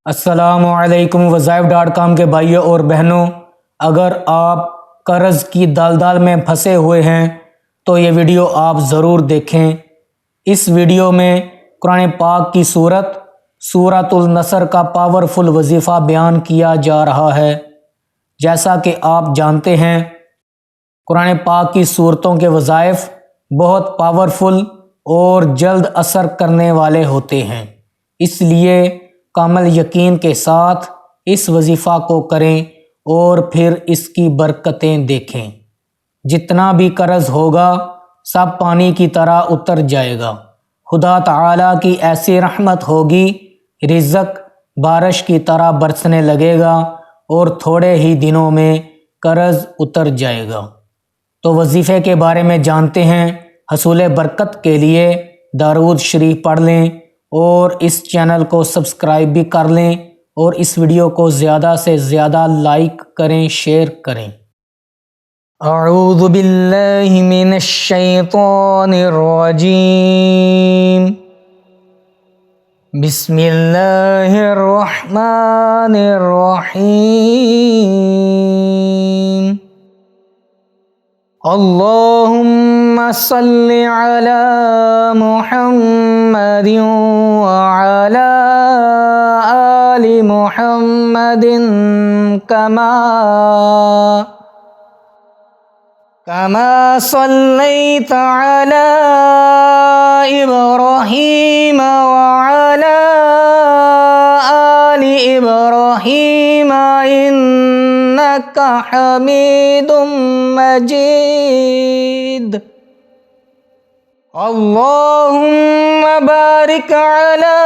अस्सलामुअलैकुम वज़ाइफ.com के भाइयों और बहनों, अगर आप कर्ज़ की दलदल में फंसे हुए हैं तो ये वीडियो आप ज़रूर देखें। इस वीडियो में कुरान पाक की सूरतुल नसर का पावरफुल वजीफ़ा बयान किया जा रहा है। जैसा कि आप जानते हैं, कुरान पाक की सूरतों के वज़ाइफ बहुत पावरफुल और जल्द असर करने वाले होते हैं, इसलिए कामल यकीन के साथ इस वजीफ़ा को करें और फिर इसकी बरकतें देखें। जितना भी कर्ज़ होगा सब पानी की तरह उतर जाएगा। खुदा ताला की ऐसी रहमत होगी, रिज़्क़ बारिश की तरह बरसने लगेगा और थोड़े ही दिनों में कर्ज़ उतर जाएगा। तो वजीफ़े के बारे में जानते हैं। हसूल बरकत के लिए दरूद शरीफ पढ़ लें और इस चैनल को सब्सक्राइब भी कर लें और इस वीडियो को ज़्यादा से ज़्यादा लाइक करें, शेयर करें। अऊज़ु बिल्लाहि मिनश शैतानिर रजीम। बिस्मिल्लाहिर रहमानिर रहीम। अल्लाहुम्मा सल्लि अला मुहम्मदिन व अला आलि मुहम्मदिन कमा सल्लैता अला इब्राहीम व अला आलि इब्राहीम इन्नका हमीदुम मजीद। अल्लाहुम्मा बारिक अला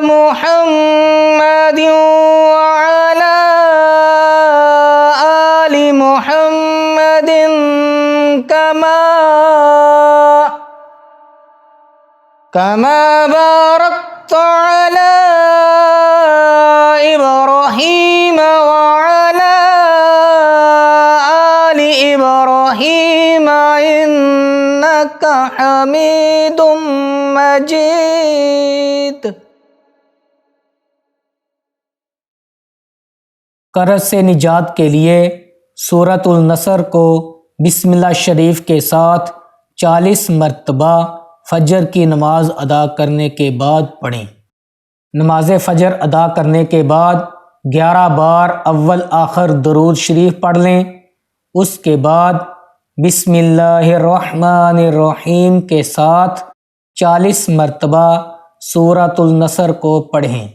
मुहम्मदिन व अला आलि मुहम्मदिन कमा बारकता अला इब्राहीम व अला आलि इब्राहीम इन्नका हमीदुम मजीद। कर्ज़ से निजात के लिए सूरतुल नसर को बिस्मिल्लाह शरीफ के साथ 40 मरतबा फजर की नमाज अदा करने के बाद पढ़ें। नमाज फ़जर अदा करने के बाद 11 बार अव्वल आखिर दरूद शरीफ पढ़ लें। उसके बाद बिस्मिल्लाहिर्रहमानिर्रहीम के साथ 40 मरतबा सूरतुल नसर को पढ़ें।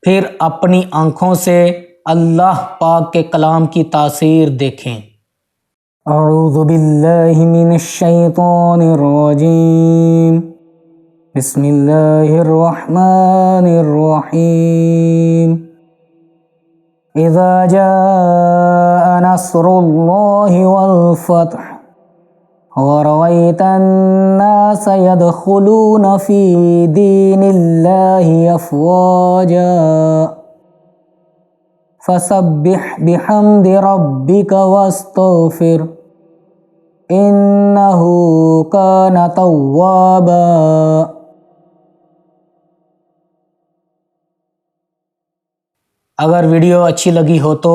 फिर अपनी आँखों से अल्लाह पाक के कलाम की तासीर देखें। अऊज़ु बिल्लाहि मिनश शैतानिर रजीम। बिस्मिल्लाहिर रहमानिर रहीम। इज़ा जाअ नस्रुल्लाहि वल फ़त्ह व रअयतन नास यदखुलूना फ़ी दीनिल्लाहि अफ़वाजा फसब्बिह बिहम्दि रब्बिका वस्तग़फ़िर इन्नहु काना तव्वाबा। अगर वीडियो अच्छी लगी हो तो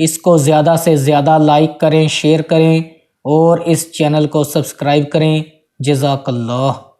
इसको ज़्यादा से ज़्यादा लाइक करें, शेयर करें और इस चैनल को सब्सक्राइब करें। जज़ाकल्लाह।